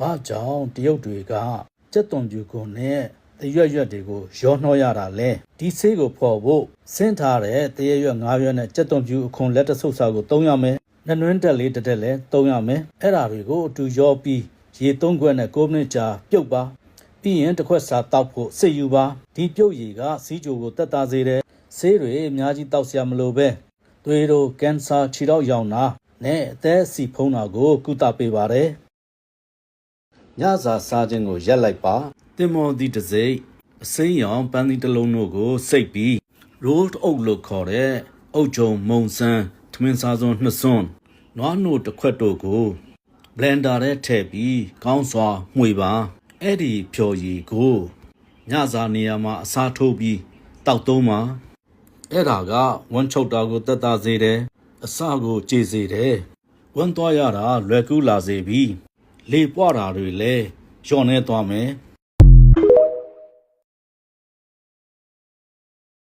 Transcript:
ဘာကြောင့်တရုတ်တွေကကြက်သွန်ပြူကိုနဲ့တရွက်တွေကိုရောနှောရတာလဲဒီဆေးကိုဖော်ဖို့ဆင်းထားတဲ့တရရွက်၅ရွက်နဲ့ကြက်သွန်ပြူအခွန်လက်တဆုပ်စာကိုသုံးရမယ်နှနွင်းတက်လေးတက်လဲသုံးရမယ်အဲ့ဒါတွေကိုအတူရောပြီးရေ3ခွက်နဲ့9မိနစ်ကြာပြုတ်ပါပြီးရင်တစ်ခွက်စာတောက်ဖို့စိတ်ယူပါဒီပြုတ်ရည်ကစီးကြိုကိုတက်တာစေတယ်ဆေးတွေအများကြီးတောက်စရာမလိုပဲသွေးတို့ကင်ဆာခြေထောက်ရောင်တာနဲ့အသက်စီဖုံးတာကိုကုသပေးပါတယ်ညစာစားခြင်းကိုရက်လိုက်ပါတင်မော်ဒီတစိမ့်အစိမ်းရောင်ပန်းသီးတစ်လုံးတို့ကိုစိတ်ပြီး rolled oat လို့ခေါ်တဲ့အုတ်ဂျုံမုံစမ်းထမင်းစားစွန်း2စွန်းနွားနို့တစ်ခွက်တို့ကို blender ထဲထည့်ပြီးကောင်းစွာမှွေပါအဲ့ဒီဖြော်ရည်ကိုညစာနေရာမှာအစားထိုးပြီးတောက်သုံးပါအဲ့ဒါကဝမ်းချုပ်တာကိုတက်တာစေတယ်အစကိုကြေစေတယ်ဝမ်းသွားရတာလွယ်ကူလာစေပြီးလေပွားတာတွေလည်းလျှော့နေသွားမယ်